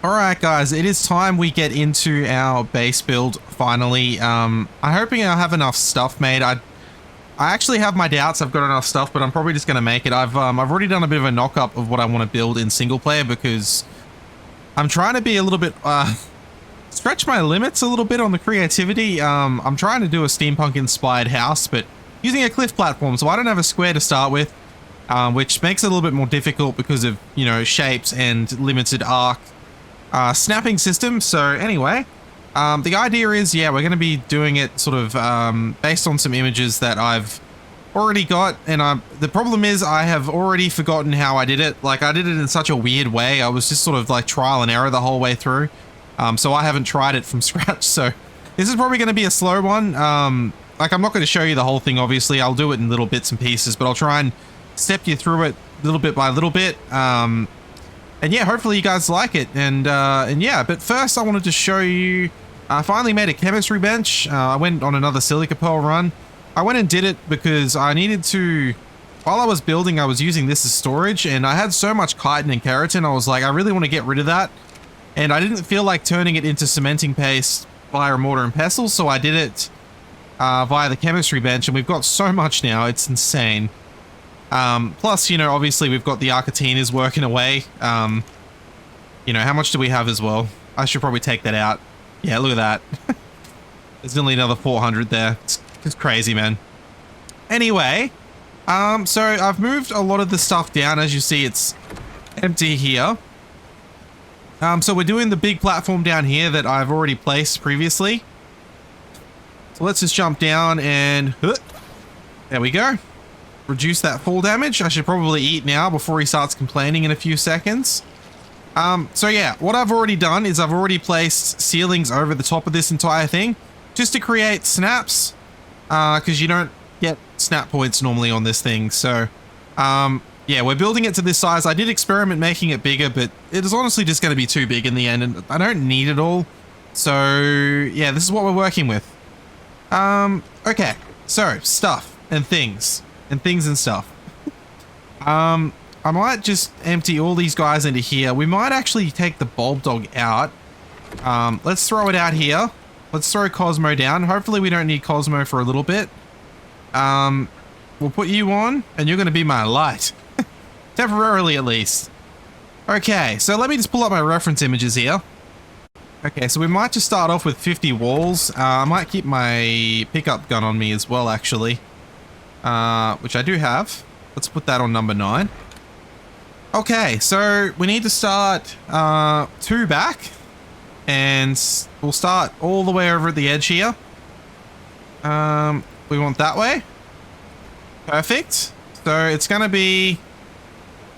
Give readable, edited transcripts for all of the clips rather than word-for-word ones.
Alright guys, it is time we get into our base build finally. I'm hoping I'll have enough stuff made. I actually have my doubts I've got enough stuff, but I'm probably just going to make it. I've already done a bit of a knock-up of what I want to build in single player because I'm trying to be a little bit, stretch my limits a little bit on the creativity. I'm trying to do a steampunk inspired house, but using a cliff platform, so I don't have a square to start with, which makes it a little bit more difficult because of, you know, shapes and limited arc. Snapping system. So anyway, the idea is, yeah, we're going to be doing it sort of based on some images that I've already got, and the problem is I have already forgotten how I did it. Like, I did it in such a weird way. I was just sort of like trial and error the whole way through, so I haven't tried it from scratch. So this is probably going to be a slow one. Like, I'm not going to show you the whole thing, obviously. I'll do it in little bits and pieces, but I'll try and step you through it little bit by little bit. And yeah, hopefully you guys like it. And yeah, but first I wanted to show you, I finally made a chemistry bench. I went on another silica pearl run. I went and did it because I needed to, while I was building, I was using this as storage, and I had so much chitin and keratin, I was like, I really want to get rid of that. And I didn't feel like turning it into cementing paste via a mortar and pestle, so I did it via the chemistry bench, and we've got so much now, it's insane. Plus, you know, obviously we've got the Arcatinas working away. You know, how much do we have as well? I should probably take that out. Yeah, look at that. There's nearly another 400 there. It's crazy, man. Anyway, so I've moved a lot of the stuff down. As you see, it's empty here. So we're doing the big platform down here that I've already placed previously. So let's just jump down and... there we go. Reduce that fall damage. I should probably eat now before he starts complaining in a few seconds. So yeah, what I've already done is I've already placed ceilings over the top of this entire thing just to create snaps, because you don't get snap points normally on this thing. So yeah, we're building it to this size. I did experiment making it bigger, but it is honestly just going to be too big in the end, and I don't need it all. So yeah, this is what we're working with. Okay, so stuff and things. And stuff. I might just empty all these guys into here. We might actually take the bulb dog out. Let's throw it out here. Let's throw Cosmo down. Hopefully we don't need Cosmo for a little bit. We'll put you on, and you're going to be my light. Temporarily, at least. Okay, so let me just pull up my reference images here. Okay, so we might just start off with 50 walls. I might keep my pickup gun on me as well, actually. Which I do have. Let's put that on number 9. Okay, so we need to start 2 back, and we'll start all the way over at the edge here. We want that way. Perfect. So it's going to be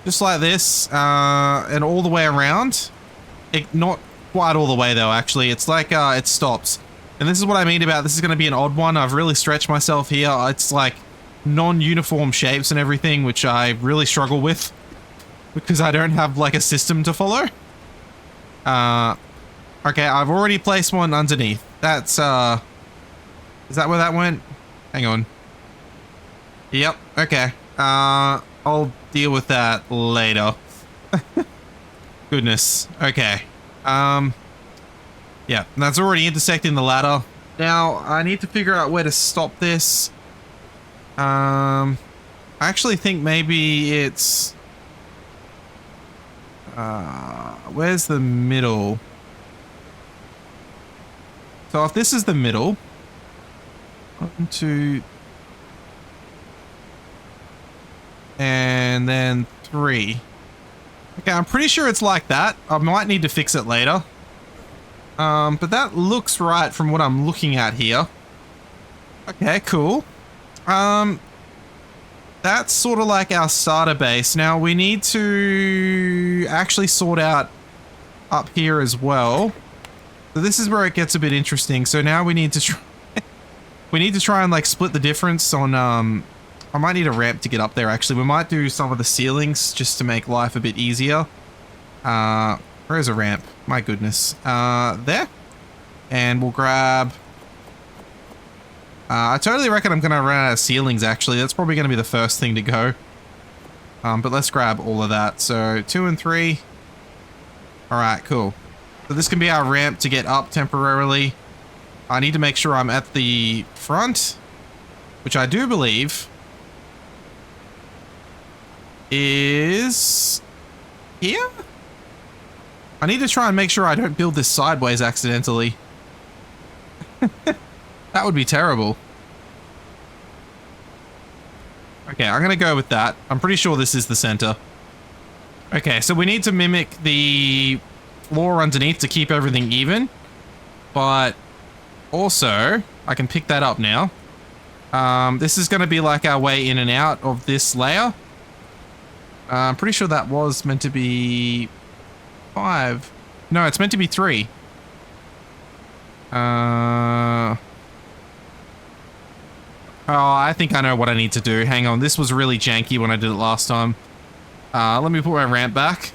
just like this, and all the way around. Not quite all the way though, actually. It's like it stops. And this is what I mean about this is going to be an odd one. I've really stretched myself here. It's like non-uniform shapes and everything, which I really struggle with because I don't have like a system to follow. Okay, I've already placed one underneath. That's is that where that went? Hang on. Yep, okay. I'll deal with that later. Goodness. Okay. Yeah, that's already intersecting the ladder. Now I need to figure out where to stop this. I actually think maybe it's... where's the middle? So if this is the middle... 1, 2... and then 3. Okay, I'm pretty sure it's like that. I might need to fix it later. But that looks right from what I'm looking at here. Okay, cool. That's sort of like our starter base. Now we need to actually sort out up here as well. So this is where it gets a bit interesting. So now we need to try and like split the difference on I might need a ramp to get up there actually. We might do some of the ceilings just to make life a bit easier. Where's a ramp? My goodness. There. And we'll grab... I totally reckon I'm going to run out of ceilings, actually. That's probably going to be the first thing to go. But let's grab all of that. So 2 and 3. Alright, cool. So this can be our ramp to get up temporarily. I need to make sure I'm at the front, which I do believe is here. I need to try and make sure I don't build this sideways accidentally. That would be terrible. Okay, I'm gonna go with that. I'm pretty sure this is the center. Okay, so we need to mimic the floor underneath to keep everything even. But also, I can pick that up now. This is gonna be like our way in and out of this layer. I'm pretty sure that was meant to be 5. No, it's meant to be 3. Oh, I think I know what I need to do. Hang on, this was really janky when I did it last time. Let me put my ramp back.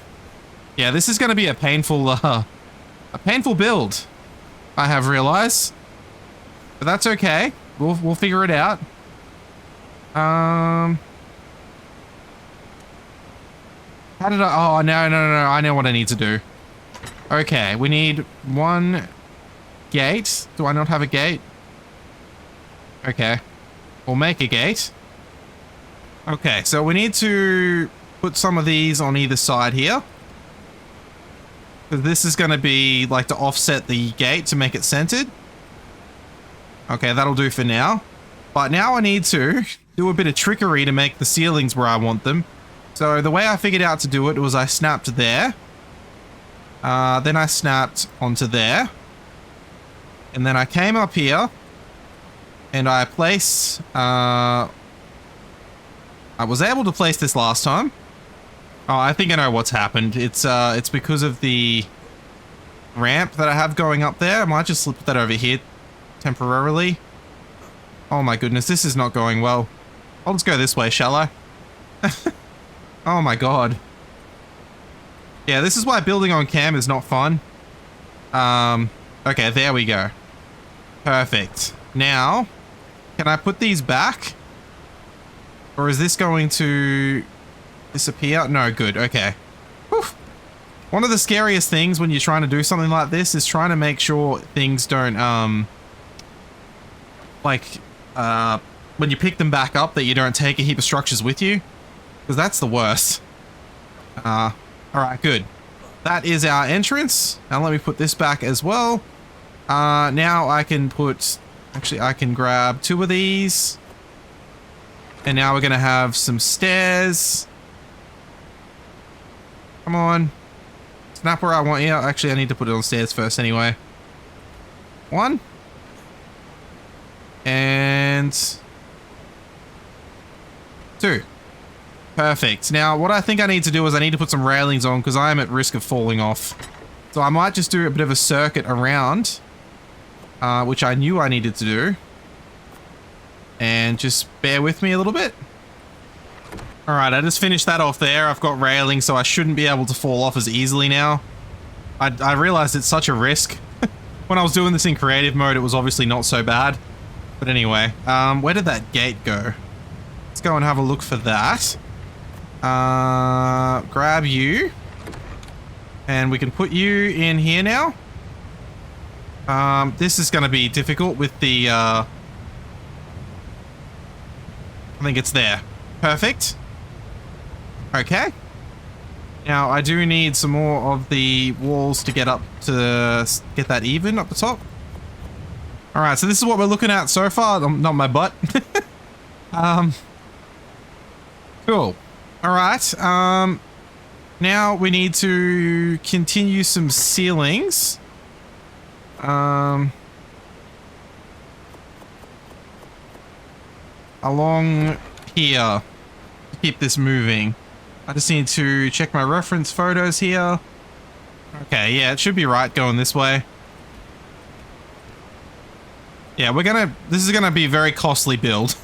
Yeah, this is going to be a painful build, I have realized. But that's okay. We'll figure it out. How did I... Oh, no. I know what I need to do. Okay, we need 1 gate. Do I not have a gate? Okay. We'll make a gate. Okay, so we need to put some of these on either side here. This is going to be like to offset the gate to make it centered. Okay, that'll do for now. But now I need to do a bit of trickery to make the ceilings where I want them. So the way I figured out to do it was I snapped there. Then I snapped onto there. And then I came up here. And I placed... I was able to place this last time. Oh, I think I know what's happened. It's because of the ramp that I have going up there. I might just slip that over here temporarily. Oh my goodness, this is not going well. I'll just go this way, shall I? Oh my god. Yeah, this is why building on cam is not fun. Okay, there we go. Perfect. Now, can I put these back? Or is this going to disappear? No, good. Okay. Whew. One of the scariest things when you're trying to do something like this is trying to make sure things don't, when you pick them back up, that you don't take a heap of structures with you. Because that's the worst. Alright, good. That is our entrance. Now let me put this back as well. Now I can put... Actually, I can grab 2 of these. And now we're going to have some stairs. Come on. Snap where I want you. Actually, I need to put it on stairs first anyway. 1. And... 2. Perfect. Now, what I think I need to do is I need to put some railings on because I am at risk of falling off. So I might just do a bit of a circuit around. Which I knew I needed to do. And just bear with me a little bit. Alright, I just finished that off there. I've got railing, so I shouldn't be able to fall off as easily now. I realized it's such a risk. When I was doing this in creative mode, it was obviously not so bad. But anyway, where did that gate go? Let's go and have a look for that. Grab you. And we can put you in here now. This is going to be difficult with the, I think it's there. Perfect. Okay. Now, I do need some more of the walls to get up to get that even up the top. Alright, so this is what we're looking at so far. Not my butt. Cool. Alright, now we need to continue some ceilings. Along here to keep this moving. I just need to check my reference photos here. Okay, yeah, it should be right going this way. Yeah, this is gonna be a very costly build.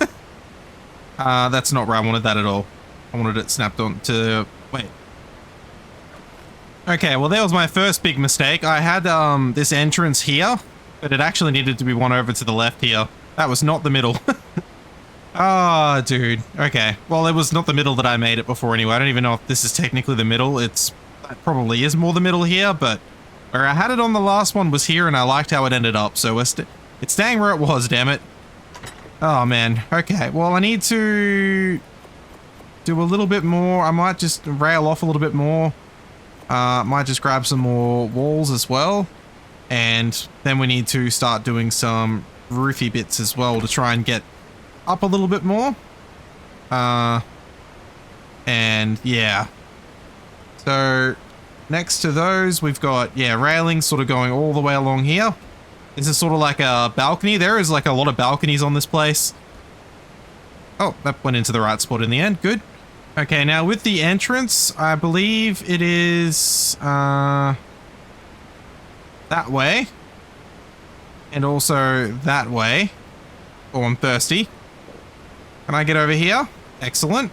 That's not where I wanted that at all. I wanted it snapped on to, wait. Okay, well, that was my first big mistake. I had this entrance here, but it actually needed to be one over to the left here. That was not the middle. Oh, dude. Okay. Well, it was not the middle that I made it before anyway. I don't even know if this is technically the middle. It probably is more the middle here, but Where I had it on the last one was here, and I liked how it ended up, so it's staying where it was, damn it. Oh, man. Okay, well, I need to do a little bit more. I might just rail off a little bit more. Might just grab some more walls as well. And then we need to start doing some roofy bits as well to try and get up a little bit more. And yeah. So next to those, we've got, yeah, railings sort of going all the way along here. This is sort of like a balcony. There is like a lot of balconies on this place. Oh, that went into the right spot in the end. Good. Okay, now with the entrance, I believe it is that way. And also that way. Oh, I'm thirsty. Can I get over here? Excellent.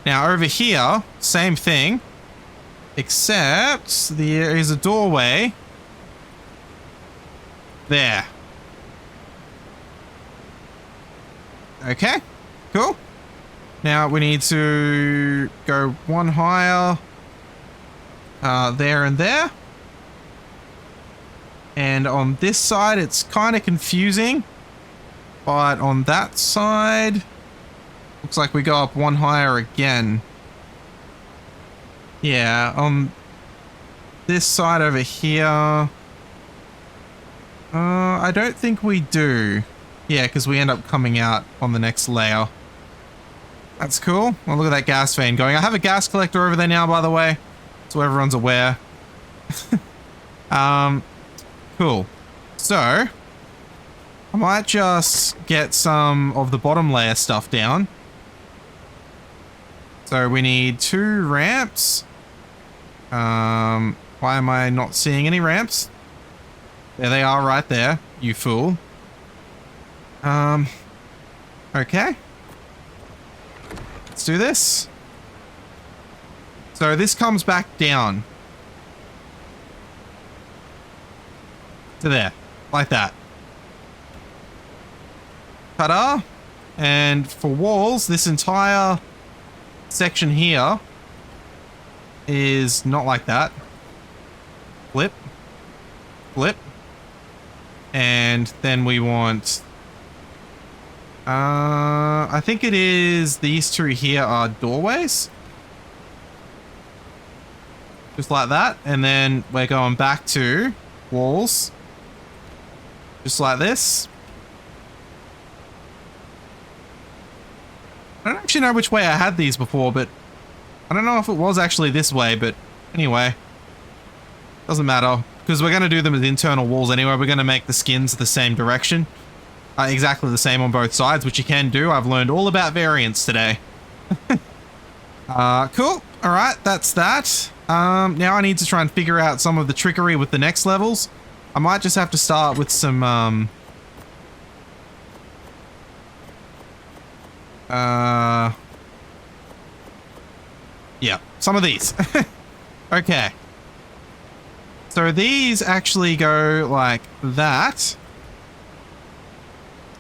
Now over here, same thing. Except there is a doorway. There. Okay, cool. Now we need to go one higher. There and there. And on this side, it's kind of confusing. But on that side, looks like we go up one higher again. Yeah, on this side over here, I don't think we do. Yeah, because we end up coming out on the next layer. That's cool. Well, look at that gas vein going. I have a gas collector over there now, by the way, so everyone's aware. Cool. So, I might just get some of the bottom layer stuff down. So we need 2 ramps. Why am I not seeing any ramps? There they are right there, you fool. Okay. Let's do this. So this comes back down. To there. Like that. Ta-da! And for walls, this entire section here is not like that. Flip. Flip. And then we want... I think it is these 2 here are doorways. Just like that. And then we're going back to walls. Just like this. I don't actually know which way I had these before, but I don't know if it was actually this way, but anyway. Doesn't matter, because we're going to do them as internal walls anyway. We're going to make the skins the same direction. Exactly the same on both sides, which you can do. I've learned all about variants today. Cool. Alright, that's that. Now I need to try and figure out some of the trickery with the next levels. I might just have to start with some, yeah, some of these. Okay. So these actually go like that,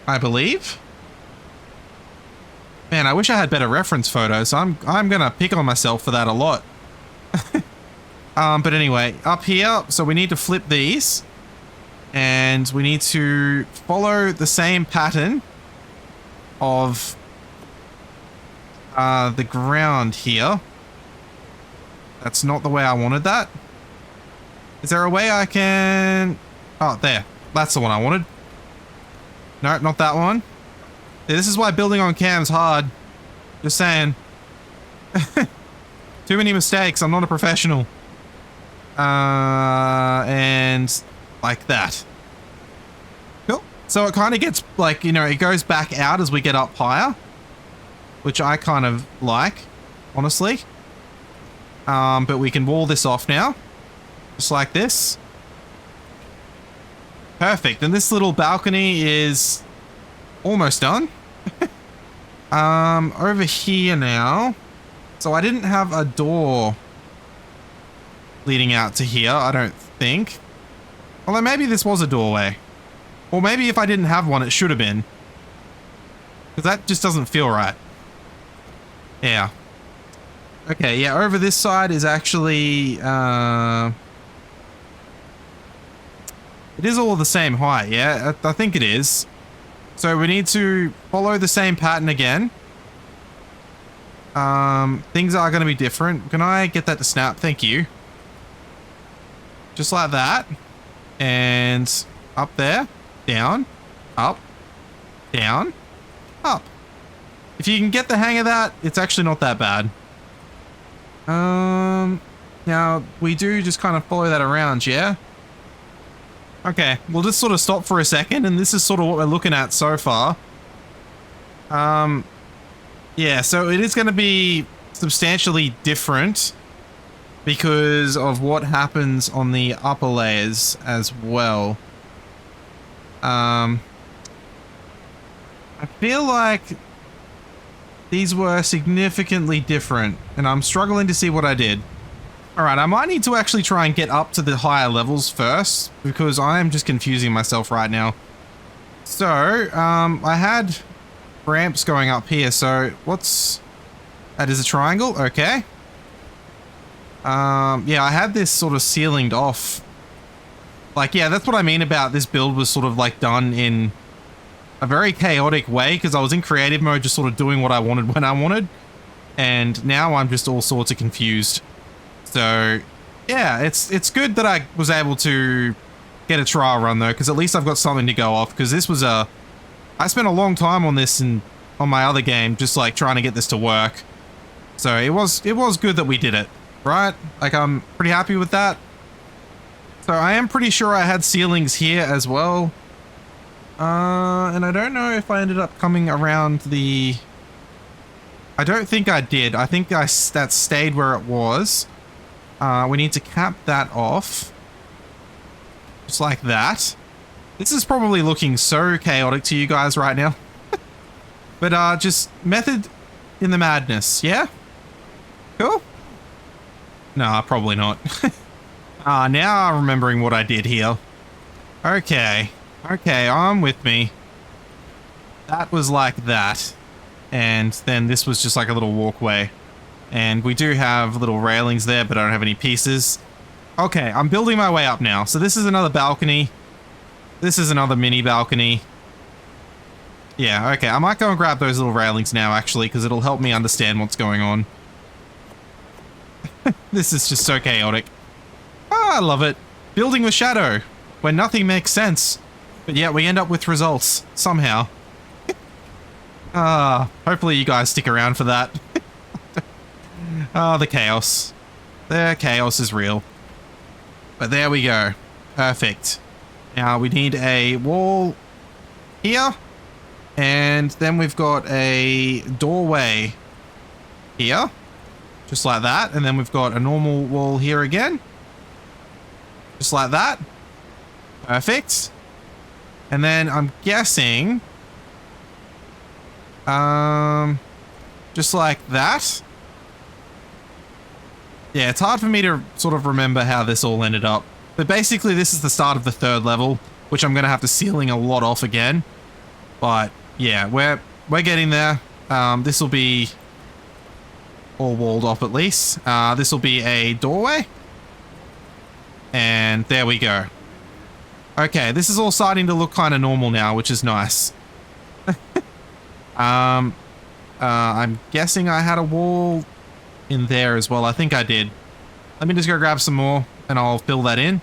I believe. Man, I wish I had better reference photos. I'm gonna pick on myself for that a lot. But anyway, up here, so we need to flip these. And we need to follow the same pattern of the ground here. That's not the way I wanted that. Is there a way I can... Oh, there. That's the one I wanted. No, not that one. Yeah, this is why building on cam's hard. Just saying. Too many mistakes. I'm not a professional. And like that. Cool. So it kind of gets like, you know, it goes back out as we get up higher, which I kind of like, honestly. But we can wall this off now. Just like this. Perfect. And this little balcony is almost done. Over here now. So I didn't have a door leading out to here, I don't think. Although maybe this was a doorway. Or maybe if I didn't have one, it should have been. Because that just doesn't feel right. Yeah. Okay, yeah, over this side is actually, It is all the same height, yeah? I think it is. So we need to follow the same pattern again. Things are going to be different. Can I get that to snap? Thank you. Just like that. And up there. Down. Up. Down. Up. If you can get the hang of that, it's actually not that bad. Now, we do just kind of follow that around, yeah? Okay, we'll just sort of stop for a second, and this is sort of what we're looking at so far. Yeah, so it is going to be substantially different because of what happens on the upper layers as well. I feel like these were significantly different, and I'm struggling to see what I did. Alright, I might need to actually try and get up to the higher levels first, because I am just confusing myself right now. So, I had ramps going up here, so what's... That is a triangle? Okay. Yeah, I had this sort of ceilinged off. Like, yeah, that's what I mean about this build was sort of like done in a very chaotic way, because I was in creative mode just sort of doing what I wanted when I wanted, and now I'm just all sorts of confused. So, yeah, it's good that I was able to get a trial run though, because at least I've got something to go off, because this was I spent a long time on this and on my other game, just like trying to get this to work. So it was good that we did it, right? Like, I'm pretty happy with that. So I am pretty sure I had ceilings here as well. And I don't know if I ended up coming around the... I don't think I did. I think that stayed where it was. We need to cap that off. Just like that. This is probably looking so chaotic to you guys right now. But just method in the madness, yeah? Cool? Nah, probably not. Now I'm remembering what I did here. Okay. Okay, I'm with me. That was like that. And then this was just like a little walkway. And we do have little railings there, but I don't have any pieces. Okay, I'm building my way up now. So this is another balcony. This is another mini balcony. Yeah, okay. I might go and grab those little railings now, actually, because it'll help me understand what's going on. This is just so chaotic. Ah, I love it. Building with ShADDow, where nothing makes sense. But yet we end up with results, somehow. Hopefully you guys stick around for that. The chaos. The chaos is real. But there we go. Perfect. Now we need a wall here. And then we've got a doorway here. Just like that. And then we've got a normal wall here again. Just like that. Perfect. And then I'm guessing... just like that. Yeah, it's hard for me to sort of remember how this all ended up. But basically this is the start of the third level, which I'm going to have to ceiling a lot off again. But yeah, we're getting there. This will be all walled off at least. This will be a doorway. And there we go. Okay, this is all starting to look kind of normal now, which is nice. I'm guessing I had a wall in there as well. I think I did. Let me just go grab some more and I'll fill that in.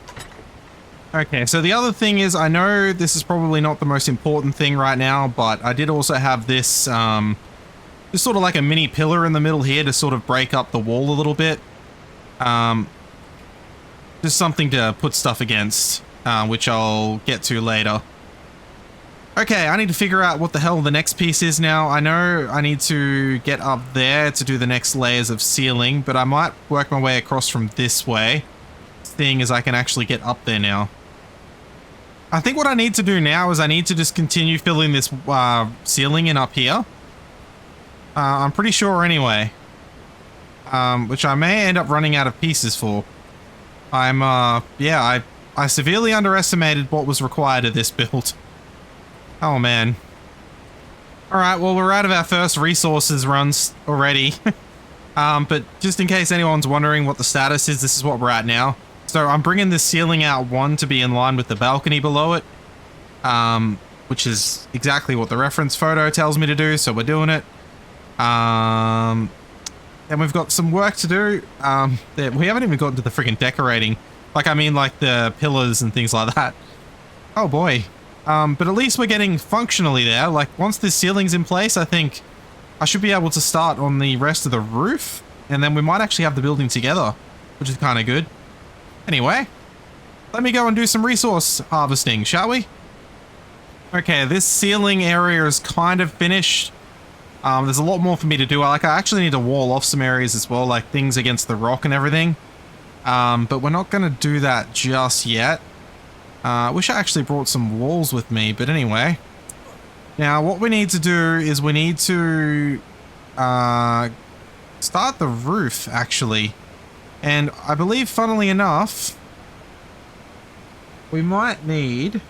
Okay, so the other thing is, I know this is probably not the most important thing right now, but I did also have this, just sort of like a mini pillar in the middle here to sort of break up the wall a little bit. Just something to put stuff against, which I'll get to later. Okay, I need to figure out what the hell the next piece is now. I know I need to get up there to do the next layers of ceiling, but I might work my way across from this way, seeing as I can actually get up there now. I think what I need to do now is I need to just continue filling this ceiling in up here. I'm pretty sure anyway. Which I may end up running out of pieces for. Yeah, I severely underestimated what was required of this build. Oh man. Alright, well we're out of our first resources runs already. But just in case anyone's wondering what the status is, this is what we're at now. So I'm bringing this ceiling out one to be in line with the balcony below it, which is exactly what the reference photo tells me to do, so we're doing it. And we've got some work to do. We haven't even gotten to the freaking decorating. Like, I mean, like the pillars and things like that. Oh boy. But at least we're getting functionally there. Like, once this ceiling's in place, I think I should be able to start on the rest of the roof. And then we might actually have the building together, which is kind of good. Anyway, let me go and do some resource harvesting, shall we? Okay, this ceiling area is kind of finished. There's a lot more for me to do. I actually need to wall off some areas as well, like things against the rock and everything. But we're not going to do that just yet. I wish I actually brought some walls with me, but anyway. Now, what we need to do is we need to start the roof, actually. And I believe, funnily enough, we might need...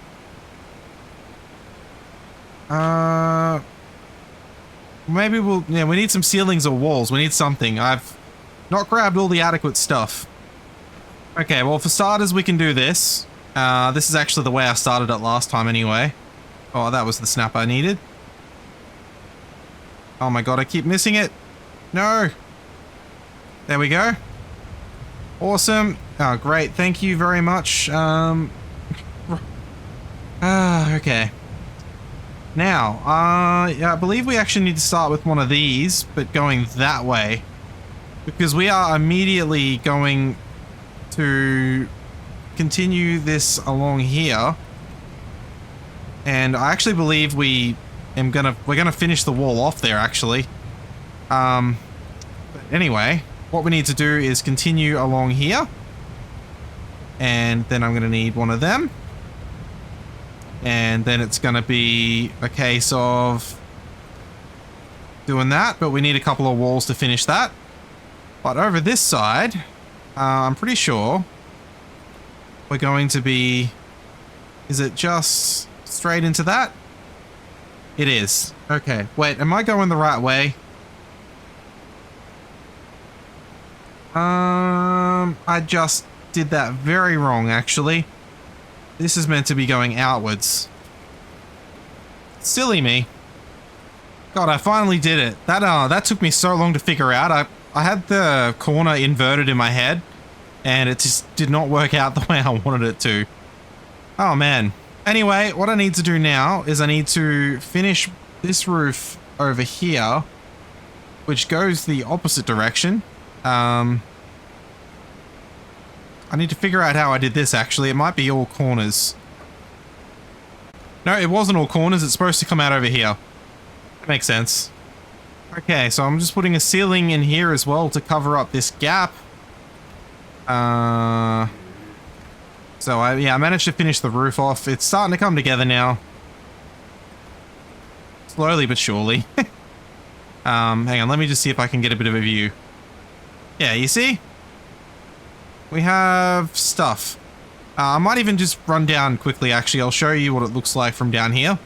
maybe we'll... Yeah, we need some ceilings or walls. We need something. I've not grabbed all the adequate stuff. Okay, well, for starters, we can do this. This is actually the way I started it last time anyway. Oh, that was the snap I needed. Oh my god, I keep missing it. No. There we go. Awesome. Oh, great. Thank you very much. Okay. Now, yeah, I believe we actually need to start with one of these, but going that way. Because we are immediately going to continue this along here. And I actually believe we're gonna finish the wall off there, actually. But anyway, what we need to do is continue along here. And then I'm gonna need one of them. And then it's gonna be a case of doing that, but we need a couple of walls to finish that. But over this side, I'm pretty sure we're going to be... Is it just straight into that? It is. Okay, wait, am I going the right way? I just did that very wrong, actually. This is meant to be going outwards. Silly me. God, I finally did it. That took me so long to figure out. I had the corner inverted in my head, and it just did not work out the way I wanted it to. Oh, man. Anyway, what I need to do now is I need to finish this roof over here, which goes the opposite direction. I need to figure out how I did this, actually. It might be all corners. No, it wasn't all corners. It's supposed to come out over here. That makes sense. Okay, so I'm just putting a ceiling in here as well to cover up this gap. So I managed to finish the roof off. It's starting to come together now. Slowly but surely. Hang on, let me just see if I can get a bit of a view. Yeah, you see? We have stuff. I might even just run down quickly, actually. I'll show you what it looks like from down here.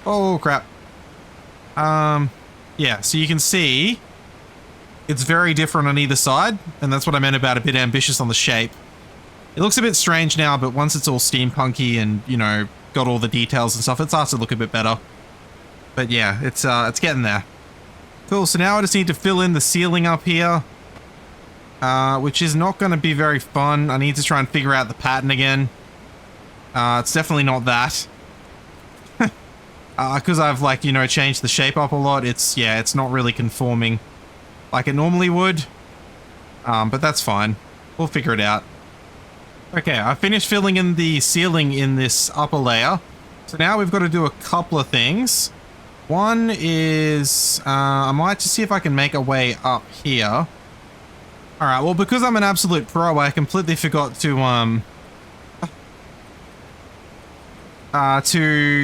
Oh, crap. Yeah, so you can see it's very different on either side, and that's what I meant about a bit ambitious on the shape. It looks a bit strange now, but once it's all steampunky and, you know, got all the details and stuff, it starts to look a bit better. But yeah, it's getting there. Cool, so now I just need to fill in the ceiling up here. Which is not going to be very fun. I need to try and figure out the pattern again. It's definitely not that. Because I've, like, you know, changed the shape up a lot. It's not really conforming like it normally would. But that's fine. We'll figure it out. Okay, I finished filling in the ceiling in this upper layer. So now we've got to do a couple of things. One is, I might just see if I can make a way up here. Alright, well, because I'm an absolute pro, I completely forgot to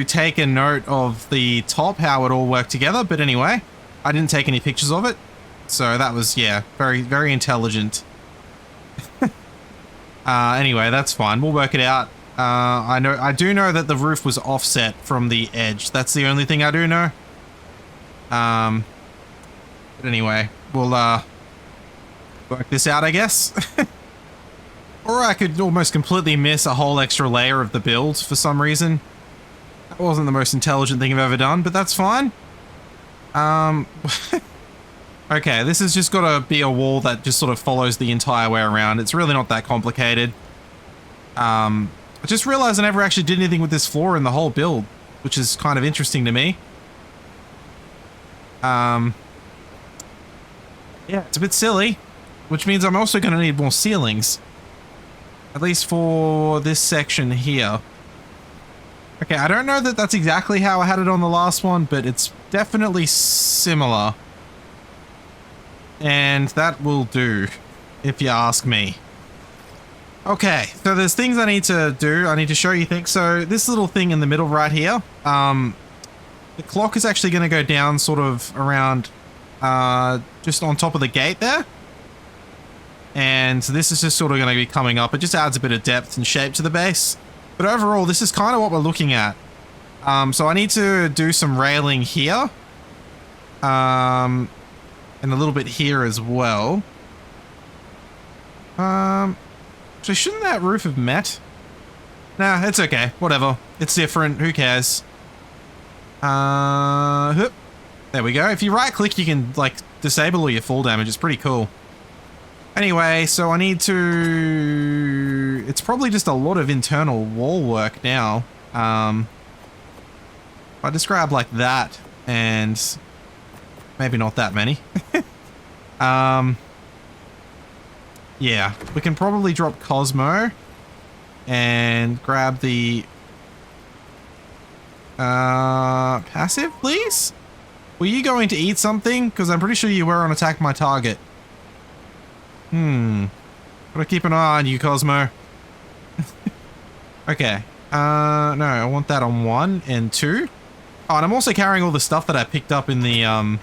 take a note of the top, how it all worked together. But anyway, I didn't take any pictures of it. So that was, yeah, very, very intelligent. Anyway, that's fine. We'll work it out. I do know that the roof was offset from the edge. That's the only thing I do know. But anyway, we'll, work this out, I guess. Or I could almost completely miss a whole extra layer of the build for some reason. That wasn't the most intelligent thing I've ever done, but that's fine. Okay, this has just got to be a wall that just sort of follows the entire way around. It's really not that complicated. I just realized I never actually did anything with this floor in the whole build, which is kind of interesting to me. Yeah, it's a bit silly, which means I'm also going to need more ceilings. At least for this section here. Okay, I don't know that that's exactly how I had it on the last one, but it's definitely similar. And that will do, if you ask me. Okay, so there's things I need to do. I need to show you things. So this little thing in the middle right here, the clock is actually going to go down sort of around just on top of the gate there. And this is just sort of going to be coming up. It just adds a bit of depth and shape to the base. But overall, this is kind of what we're looking at. So I need to do some railing here. And a little bit here as well. So shouldn't that roof have met? Nah, it's okay. Whatever. It's different. Who cares? There we go. If you right click, you can like disable all your fall damage. It's pretty cool. Anyway, so I need to... It's probably just a lot of internal wall work now. I just grab like that and maybe not that many. Yeah, we can probably drop Cosmo and grab the passive, please? Were you going to eat something? Because I'm pretty sure you were on attack my target. Gotta keep an eye on you, Cosmo. Okay. No, I want that on 1 and 2. Oh, and I'm also carrying all the stuff that I picked up in the, I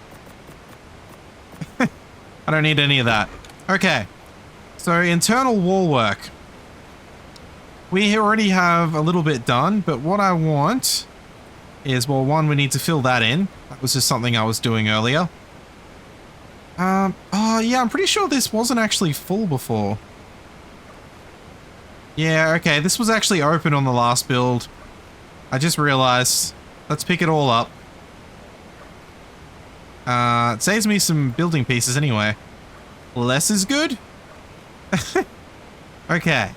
don't need any of that. Okay. So, internal wall work. We already have a little bit done, but what I want is, well, 1, we need to fill that in. That was just something I was doing earlier. Oh, yeah, I'm pretty sure this wasn't actually full before. Yeah, okay, this was actually open on the last build. I just realized. Let's pick it all up. It saves me some building pieces anyway. Less is good? Okay,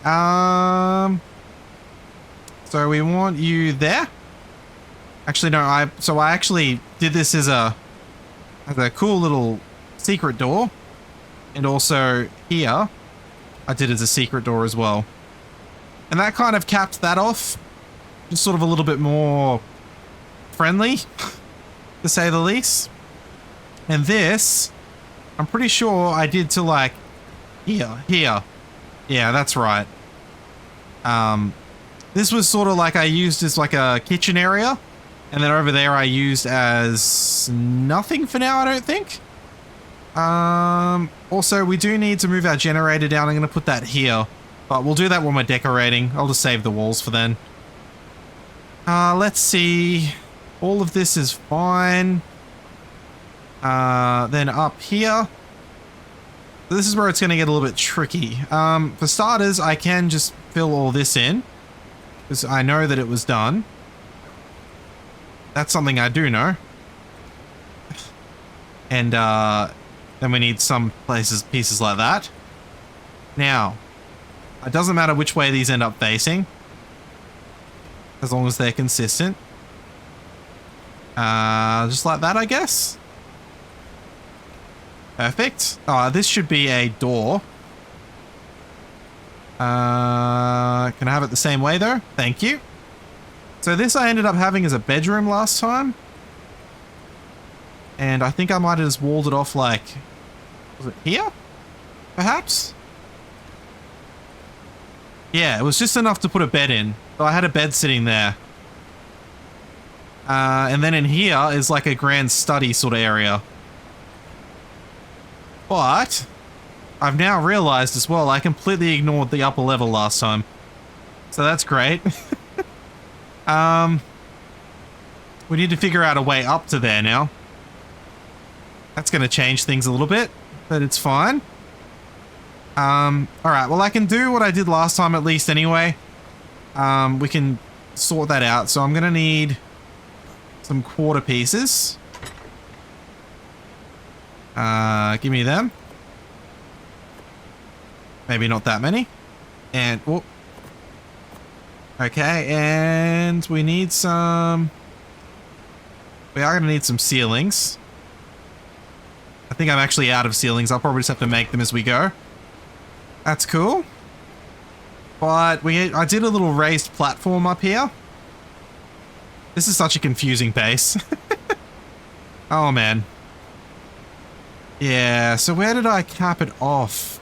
so we want you there? Actually, no, I actually did this as a cool little secret door, and also here I did it as a secret door as well, and that kind of capped that off, just sort of a little bit more friendly to say the least. And this I'm pretty sure I did to like here. Yeah, that's right. This was sort of like I used as like a kitchen area, and then over there I used as nothing for now, I don't think. Also, we do need to move our generator down. I'm going to put that here, but we'll do that when we're decorating. I'll just save the walls for then. Let's see. All of this is fine. Then up here. This is where it's going to get a little bit tricky. For starters, I can just fill all this in, because I know that it was done. That's something I do know. And, then we need some pieces like that. Now, it doesn't matter which way these end up facing, as long as they're consistent. Just like that, I guess. Perfect. This should be a door. Can I have it the same way though? Thank you. So this I ended up having as a bedroom last time. And I think I might have just walled it off like... Was it here? Perhaps? Yeah, it was just enough to put a bed in. So I had a bed sitting there. And then in here is like a grand study sort of area. But I've now realized as well, I completely ignored the upper level last time. So that's great. We need to figure out a way up to there now. That's going to change things a little bit, but it's fine. Alright, well I can do what I did last time at least anyway. We can sort that out. So I'm gonna need some quarter pieces. Give me them. Maybe not that many. And, whoop. Okay, and we need some... We are going to need some ceilings. I think I'm actually out of ceilings. I'll probably just have to make them as we go. That's cool. But I did a little raised platform up here. This is such a confusing base. Oh, man. Yeah, so where did I cap it off?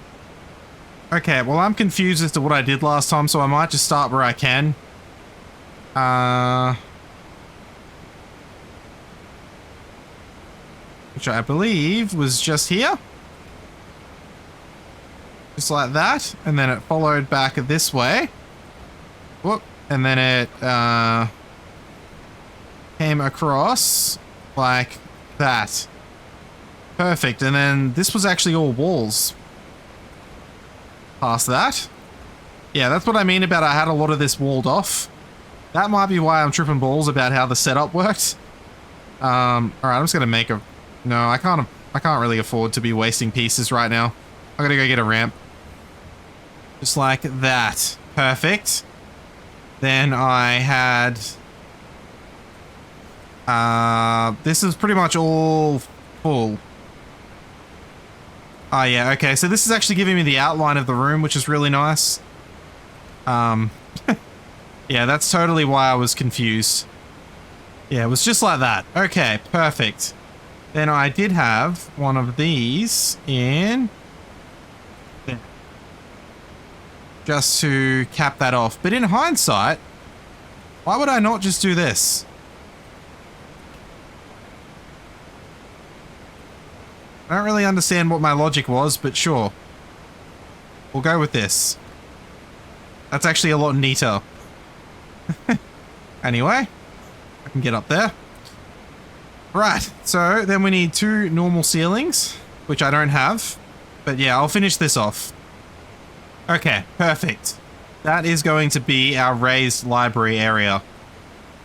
Okay, well, I'm confused as to what I did last time, so I might just start where I can. Which I believe was just here. Just like that. And then it followed back this way. Whoop. And then it came across like that. Perfect. And then this was actually all walls. Past that. Yeah, that's what I mean about I had a lot of this walled off. That might be why I'm tripping balls about how the setup works. Alright, I'm just gonna make a... No, I can't really afford to be wasting pieces right now. I gotta go get a ramp. Just like that. Perfect. Then I had... this is pretty much all full. Oh yeah, okay, so this is actually giving me the outline of the room, which is really nice. Yeah, that's totally why I was confused. Yeah, it was just like that. Okay, perfect. Then I did have one of these in... there. Just to cap that off. But in hindsight, why would I not just do this? I don't really understand what my logic was, but sure. We'll go with this. That's actually a lot neater. Anyway, I can get up there. Right, so then we need 2 normal ceilings, which I don't have. But yeah, I'll finish this off. Okay, perfect. That is going to be our raised library area.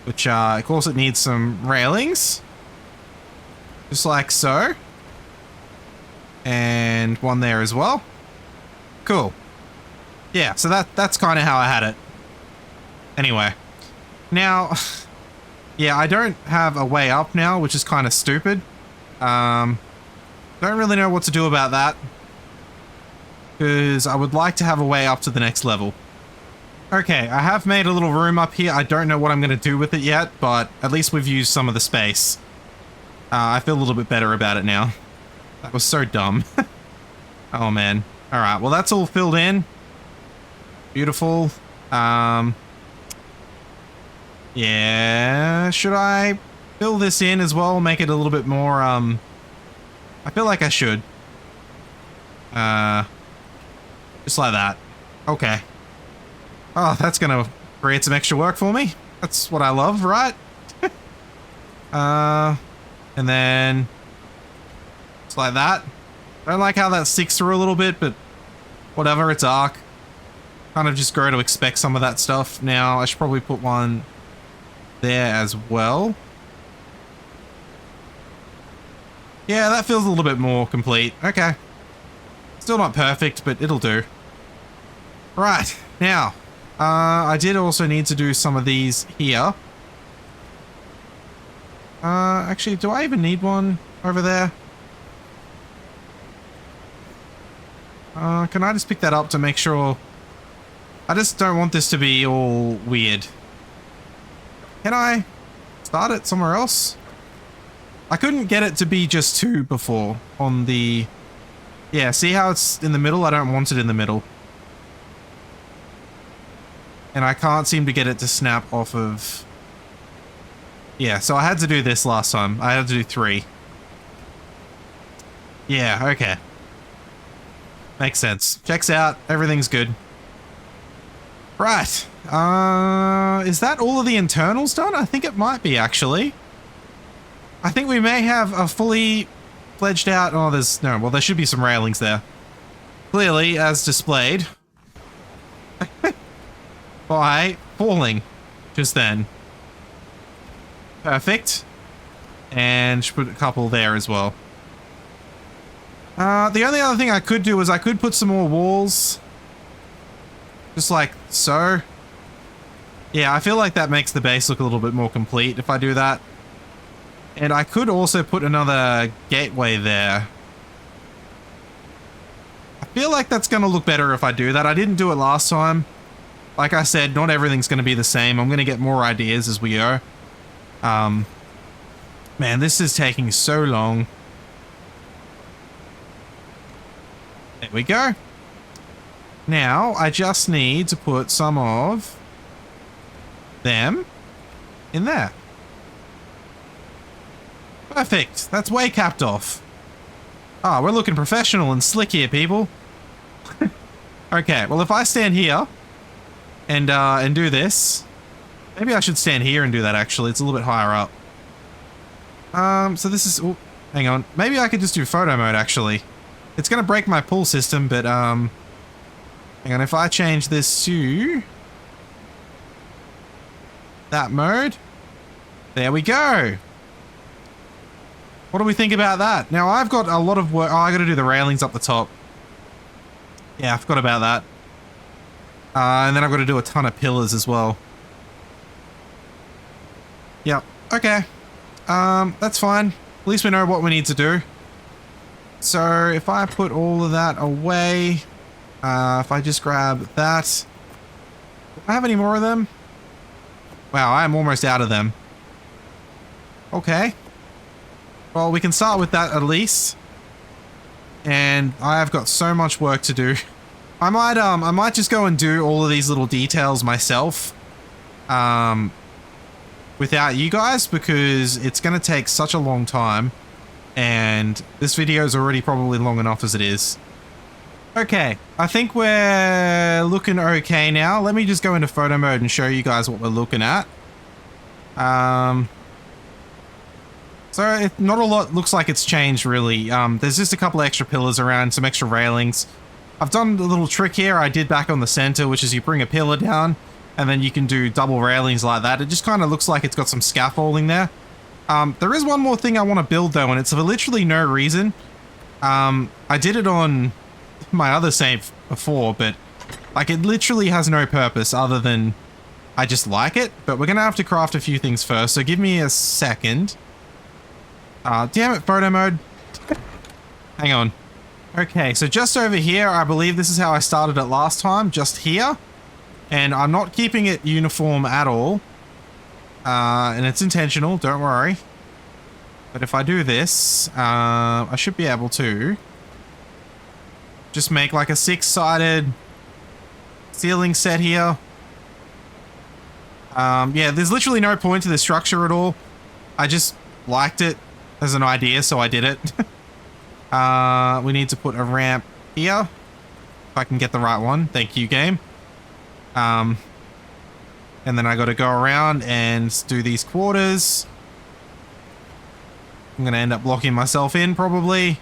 Which, of course, it needs some railings. Just like so. And one there as well. Cool. Yeah, so that's kind of how I had it. Anyway. Now, yeah, I don't have a way up now, which is kind of stupid. Don't really know what to do about that. Because I would like to have a way up to the next level. Okay, I have made a little room up here. I don't know what I'm going to do with it yet, but at least we've used some of the space. I feel a little bit better about it now. That was so dumb. Oh, man. Alright, well, that's all filled in. Beautiful. Yeah, should I fill this in as well? Make it a little bit more, I feel like I should. Just like that. Okay. Oh, that's gonna create some extra work for me. That's what I love, right? And then... just like that. I don't like how that sticks through a little bit, but whatever, it's Ark. Kind of just grow to expect some of that stuff. Now, I should probably put one there as well. Yeah, that feels a little bit more complete. Okay. Still not perfect, but it'll do. Right, now, I did also need to do some of these here. Actually, do I even need one over there? Can I just pick that up to make sure? I just don't want this to be all weird. Can I start it somewhere else? I couldn't get it to be just 2 before on the... yeah, see how it's in the middle? I don't want it in the middle. And I can't seem to get it to snap off of... yeah, so I had to do this last time. I had to do 3. Yeah, okay. Makes sense. Checks out. Everything's good. Right. Is that all of the internals done? I think it might be, actually. I think we may have a fully fledged out... oh, there's... no, well, there should be some railings there. clearly, as displayed by falling just then. Perfect. And should put a couple there as well. The only other thing I could do is I could put some more walls. Just like so. Yeah, I feel like that makes the base look a little bit more complete if I do that. And I could also put another gateway there. I feel like that's going to look better if I do that. I didn't do it last time. Like I said, not everything's going to be the same. I'm going to get more ideas as we go. Man, this is taking so long. There we go. Now, I just need to put some of them in there. Perfect. That's way capped off. Ah, we're looking professional and slick here, people. Okay, well, if I stand here and do this, maybe I should stand here and do that, actually. It's a little bit higher up. So this is... Oh, hang on. Maybe I could just do photo mode, actually. It's going to break my pull system, but, hang on. If I change this to that mode, there we go. What do we think about that? Now, I've got a lot of work. Oh, I got to do the railings up the top. Yeah, I forgot about that. And then I've got to do a ton of pillars as well. Yep. Okay. That's fine. At least we know what we need to do. So if I put all of that away, if I just grab that, do I have any more of them? Wow, I am almost out of them. Okay. Well, we can start with that at least. And I have got so much work to do. I might just go and do all of these little details myself. Without you guys, because it's going to take such a long time. And this video is already probably long enough as it is. Okay, I think we're looking okay now. Let me just go into photo mode and show you guys what we're looking at. So not a lot looks like it's changed really. There's just a couple extra pillars around, some extra railings. I've done a little trick here I did back on the center, which is you bring a pillar down and then you can do double railings like that. It just kind of looks like it's got some scaffolding there. There is one more thing I want to build though, and it's for literally no reason. I did it on my other save before, but like it literally has no purpose other than I just like it. But we're going to have to craft a few things first, so give me a second. Damn it, photo mode. Hang on. Okay, so just over here, I believe this is how I started it last time, just here. And I'm not keeping it uniform at all. And it's intentional, don't worry. But if I do this, I should be able to just make like a 6-sided ceiling set here. Yeah, there's literally no point to this structure at all. I just liked it as an idea, so I did it. We need to put a ramp here. If I can get the right one. Thank you, game. And then I got to go around and do these quarters. I'm going to end up locking myself in, probably.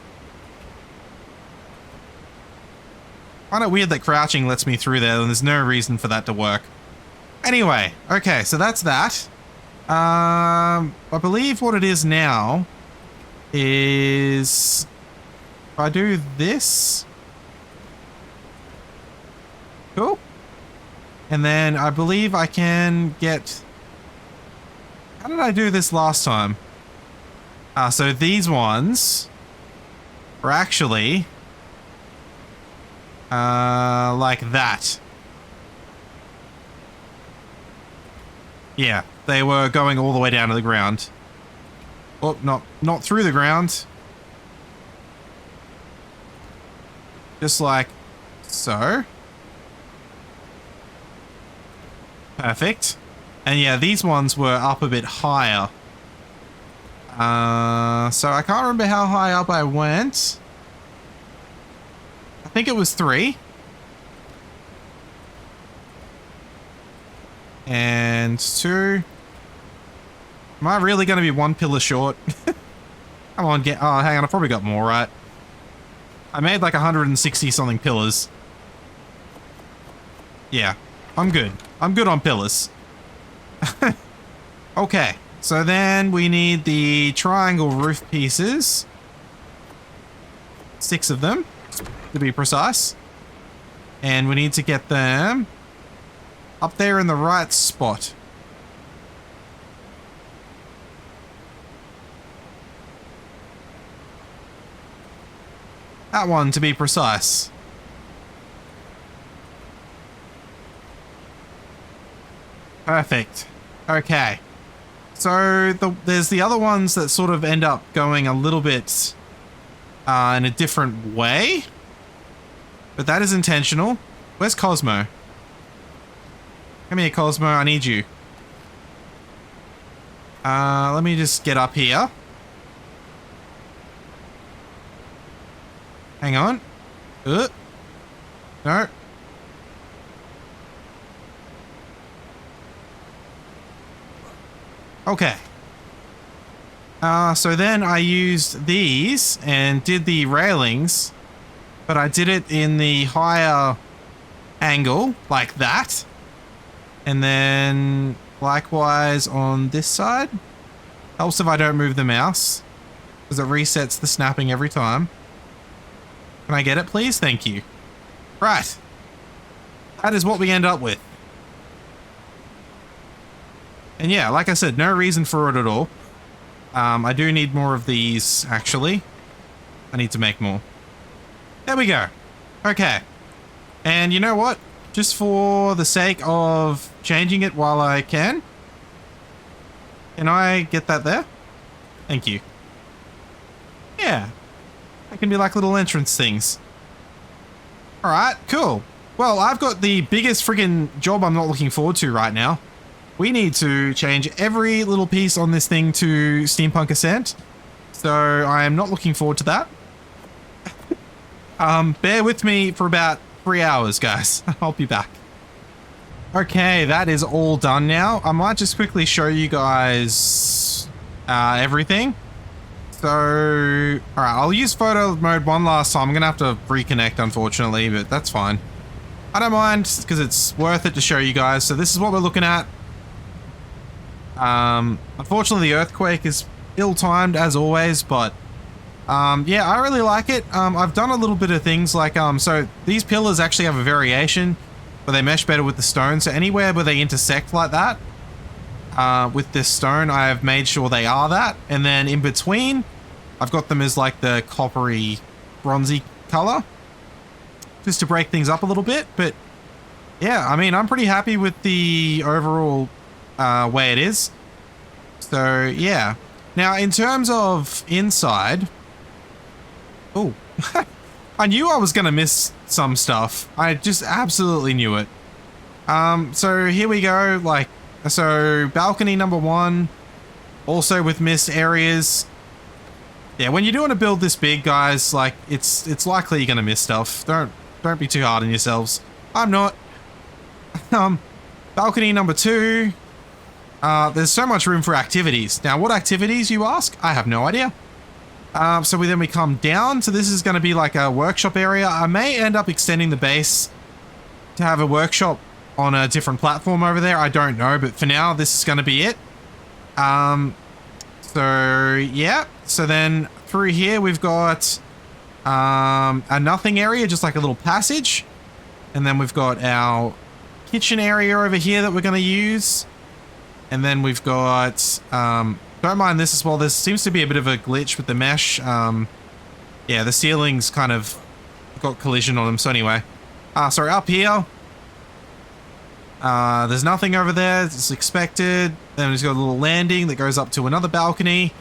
Kind of weird that crouching lets me through there, and there's no reason for that to work. Anyway, okay, so that's that. I believe what it is now is... if I do this... Cool. And then I believe I can get... How did I do this last time? So these ones are actually like that. Yeah, they were going all the way down to the ground. Oh, not through the ground. Just like so. Perfect. And yeah, these ones were up a bit higher. So I can't remember how high up I went. I think it was 3. And 2. Am I really going to be 1 pillar short? Come on, get... Oh, hang on, I probably got more, right? I made like 160 something pillars. Yeah, I'm good. I'm good on pillars. Okay, so then we need the triangle roof pieces. 6 of them, to be precise. And we need to get them up there in the right spot. That one, to be precise. Perfect. Okay. So there's the other ones that sort of end up going a little bit in a different way. But that is intentional. Where's Cosmo? Come here, Cosmo. I need you. Let me just get up here. Hang on. No. Okay. So then I used these and did the railings, but I did it in the higher angle, like that. And then likewise on this side. Helps if I don't move the mouse, because it resets the snapping every time. Can I get it, please? Thank you. Right. That is what we end up with. And yeah, like I said, no reason for it at all. I do need more of these, actually. I need to make more. There we go. Okay. And you know what? Just for the sake of changing it while I can I get that there? Thank you. Yeah. They can be like little entrance things. Alright, cool. Well, I've got the biggest freaking job I'm not looking forward to right now. We need to change every little piece on this thing to Steampunk Ascent. So I am not looking forward to that. Bear with me for about 3 hours, guys. I'll be back. Okay, that is all done now. I might just quickly show you guys everything. So, alright, I'll use photo mode one last time. I'm gonna have to reconnect, unfortunately, but that's fine. I don't mind, because it's worth it to show you guys. So this is what we're looking at. Unfortunately, the earthquake is ill-timed, as always, but yeah, I really like it. I've done a little bit of things like, so these pillars actually have a variation where they mesh better with the stone. So anywhere where they intersect like that, with this stone, I have made sure they are that. And then in between, I've got them as like the coppery, bronzy color, just to break things up a little bit. But yeah, I mean, I'm pretty happy with the overall way it is. So yeah. Now, in terms of inside, oh, I knew I was going to miss some stuff. I just absolutely knew it. So here we go. Like, so balcony number 1, also with missed areas. Yeah, when you're doing a build this big, guys, like it's likely you're going to miss stuff. Don't be too hard on yourselves. I'm not. Balcony number 2. There's so much room for activities. Now, what activities, you ask? I have no idea. So then we come down. So this is going to be like a workshop area. I may end up extending the base to have a workshop on a different platform over there. I don't know, but for now, this is going to be it. So yeah. So then through here, we've got a nothing area, just like a little passage. And then we've got our kitchen area over here that we're going to use. And then we've got, don't mind this as well. There seems to be a bit of a glitch with the mesh. Yeah, the ceiling's kind of got collision on them. So anyway, sorry, up here, there's nothing over there. It's expected. Then we've got a little landing that goes up to another balcony.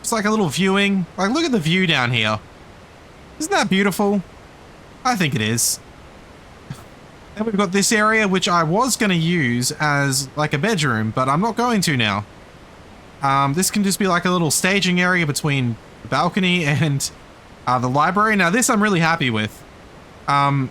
It's like a little viewing. Like, look at the view down here. Isn't that beautiful? I think it is. Then we've got this area, which I was going to use as like a bedroom, but I'm not going to now. This can just be like a little staging area between the balcony and the library. Now, this I'm really happy with. I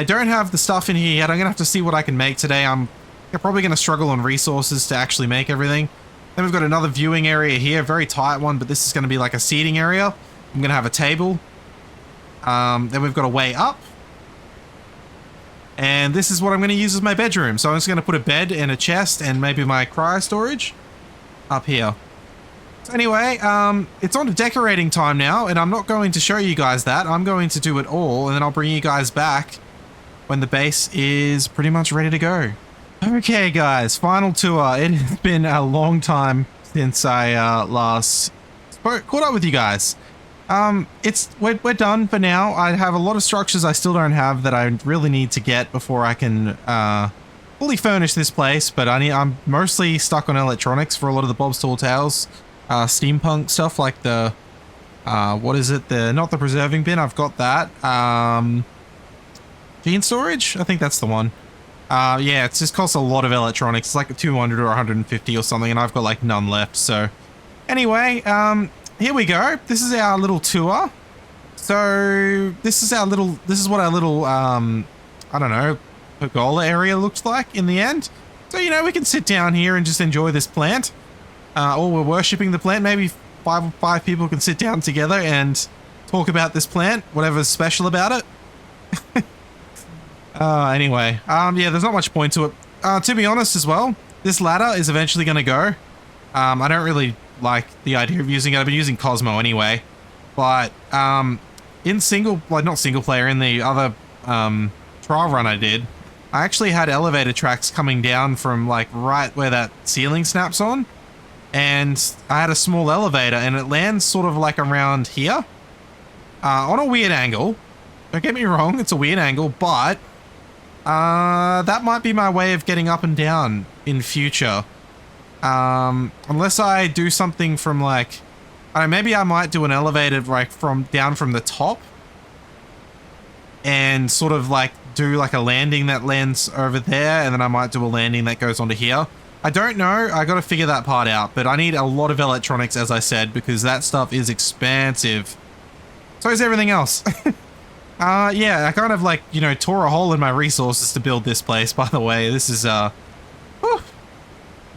don't have the stuff in here yet. I'm going to have to see what I can make today. I'm probably going to struggle on resources to actually make everything. Then we've got another viewing area here, very tight one, but this is going to be like a seating area. I'm going to have a table. Then we've got a way up. And this is what I'm going to use as my bedroom. So I'm just going to put a bed and a chest and maybe my cryo storage up here. So anyway, it's on to decorating time now, and I'm not going to show you guys that. I'm going to do it all, and then I'll bring you guys back when the base is pretty much ready to go. Okay, guys, final tour. It has been a long time since I last caught up with you guys. We're done for now. I have a lot of structures I still don't have that I really need to get before I can fully furnish this place, but I'm mostly stuck on electronics for a lot of the Bob's Tall Tales steampunk stuff, like the what is it, not the preserving bin, I've got that. Gene storage, I think that's the one. Yeah, it just costs a lot of electronics. It's like 200 or 150 or something, and I've got like none left. So anyway, here we go. This is our little tour. So this is what our little I don't know, pergola area looks like in the end. So, you know, we can sit down here and just enjoy this plant. Or we're worshipping the plant. Maybe five people can sit down together and talk about this plant, whatever's special about it. Anyway, yeah, there's not much point to it. To be honest as well, this ladder is eventually going to go. I don't really like the idea of using it. I've been using Cosmo anyway. But in not single player, in the other trial run I did, I actually had elevator tracks coming down from like right where that ceiling snaps on. And I had a small elevator and it lands sort of like around here. On a weird angle. Don't get me wrong, it's a weird angle, but that might be my way of getting up and down in future. Unless I do something from like, I don't know, maybe I might do an elevator like down from the top and sort of like do like a landing that lands over there, and then I might do a landing that goes onto here. I don't know, I gotta figure that part out, but I need a lot of electronics, as I said, because that stuff is expensive. So is everything else. Yeah, I kind of like, you know, tore a hole in my resources to build this place, by the way. This is, our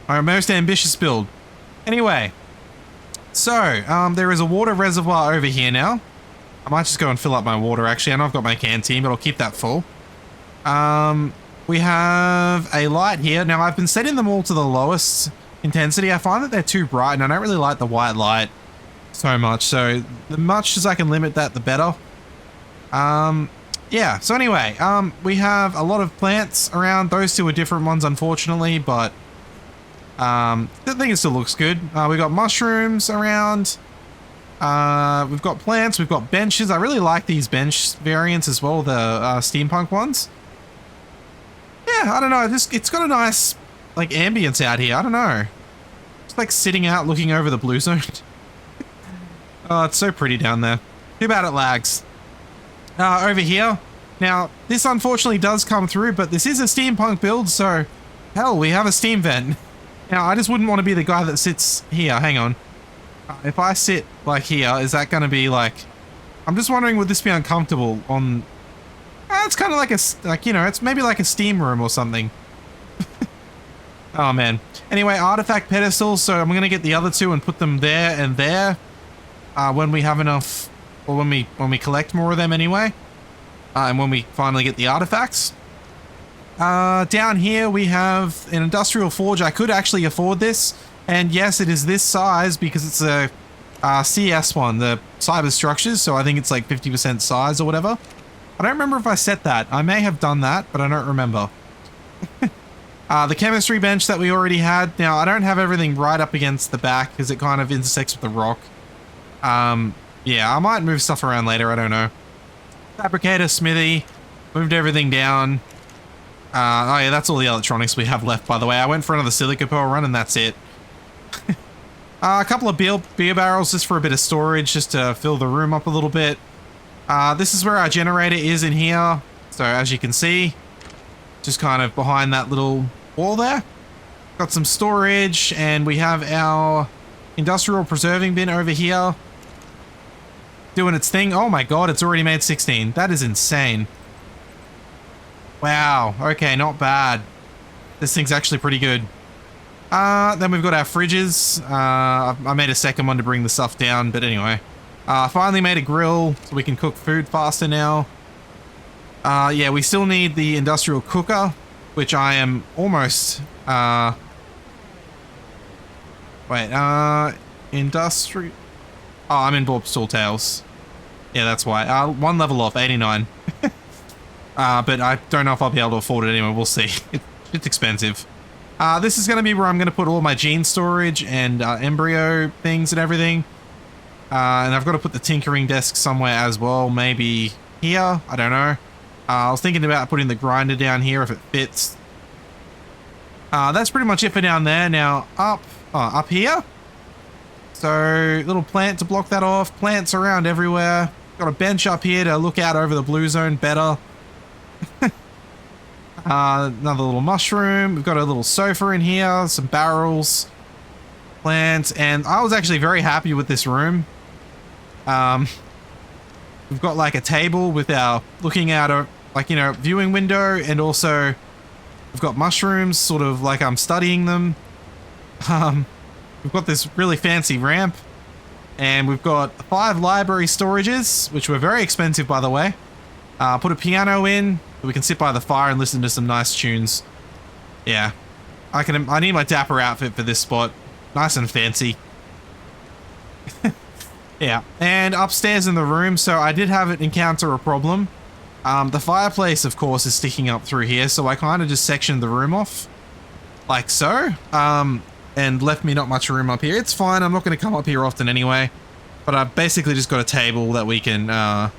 most ambitious build. Anyway, so, there is a water reservoir over here now. I might just go and fill up my water, actually. I know I've got my canteen, but I'll keep that full. We have a light here. Now, I've been setting them all to the lowest intensity. I find that they're too bright, and I don't really like the white light so much. So, the much as I can limit that, the better. Yeah, so anyway, we have a lot of plants around. Those two are different ones, unfortunately, but I think it still looks good. We've got mushrooms around. We've got plants, we've got benches. I really like these bench variants as well, the steampunk ones. Yeah, I don't know, it's got a nice, like, ambience out here. I don't know. It's like sitting out looking over the blue zone. Oh, it's so pretty down there. Too bad it lags. Over here. Now, this unfortunately does come through, but this is a steampunk build, so hell, we have a steam vent. Now, I just wouldn't want to be the guy that sits here. Hang on. If I sit like here, is that going to be like... I'm just wondering, would this be uncomfortable on... it's kind of like a... like, you know, it's maybe like a steam room or something. Oh, man. Anyway, artifact pedestals, so I'm going to get the other two and put them there and there. When we have enough... or when we collect more of them anyway. And when we finally get the artifacts. Down here we have an industrial forge. I could actually afford this. And yes, it is this size because it's a CS one, the cyber structures. So I think it's like 50% size or whatever. I don't remember if I set that. I may have done that, but I don't remember. The chemistry bench that we already had. Now, I don't have everything right up against the back because it kind of intersects with the rock. Yeah, I might move stuff around later. I don't know. Fabricator, smithy. Moved everything down. Oh yeah, that's all the electronics we have left, by the way. I went for another silica pearl run and that's it. A couple of beer barrels just for a bit of storage, just to fill the room up a little bit. This is where our generator is in here. So as you can see, just kind of behind that little wall there. Got some storage, and we have our industrial preserving bin over here. Doing its thing. Oh my god, it's already made 16. That is insane. Wow. Okay, not bad. This thing's actually pretty good. Then we've got our fridges. I made a second one to bring the stuff down, but anyway. Finally made a grill so we can cook food faster now. Yeah, we still need the industrial cooker, which I am almost, industry. Oh, I'm in Borb's Tall Tales. Yeah, that's why. One level off, 89. But I don't know if I'll be able to afford it anyway. We'll see. It's expensive. This is going to be where I'm going to put all my gene storage and embryo things and everything. And I've got to put the tinkering desk somewhere as well. Maybe here? I don't know. I was thinking about putting the grinder down here if it fits. That's pretty much it for down there. Now, up here. So, little plant to block that off. Plants around everywhere. Got a bench up here to look out over the blue zone better. Another little mushroom. We've got a little sofa in here. Some barrels. Plants. And I was actually very happy with this room. We've got like a table with our looking out a, like, you know, viewing window. And also we've got mushrooms sort of like I'm studying them. We've got this really fancy ramp, and we've got 5 library storages, which were very expensive, by the way. Put a piano in, so we can sit by the fire and listen to some nice tunes. Yeah, I need my dapper outfit for this spot. Nice and fancy. Yeah, and upstairs in the room, so I did have it encounter a problem. The fireplace, of course, is sticking up through here, so I kind of just sectioned the room off, like so. And left me not much room up here. It's fine, I'm not going to come up here often anyway. But I've basically just got a table that we can, I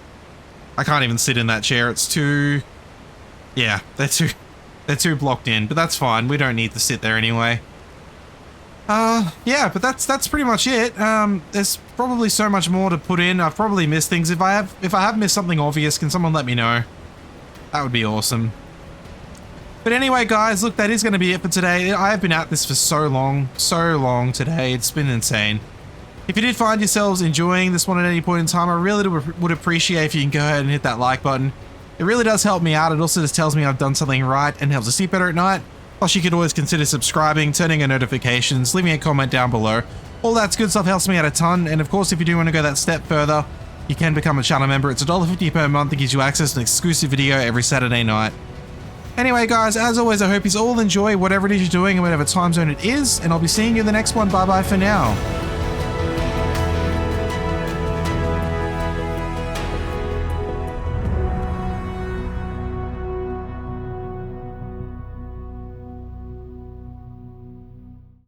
can't even sit in that chair, it's too... Yeah, they're too blocked in, but that's fine, we don't need to sit there anyway. Yeah, but that's pretty much it. There's probably so much more to put in. I've probably missed things. If I have missed something obvious, can someone let me know? That would be awesome. But anyway, guys, look, that is going to be it for today. I have been at this for so long today. It's been insane. If you did find yourselves enjoying this one at any point in time, I really would appreciate if you can go ahead and hit that like button. It really does help me out. It also just tells me I've done something right and helps us sleep better at night. Plus, you could always consider subscribing, turning on notifications, leaving a comment down below. All that good stuff helps me out a ton. And of course, if you do want to go that step further, you can become a channel member. It's $1.50 per month that gives you access to an exclusive video every Saturday night. Anyway, guys, as always, I hope you all enjoy whatever it is you're doing and whatever time zone it is, and I'll be seeing you in the next one. Bye-bye for now.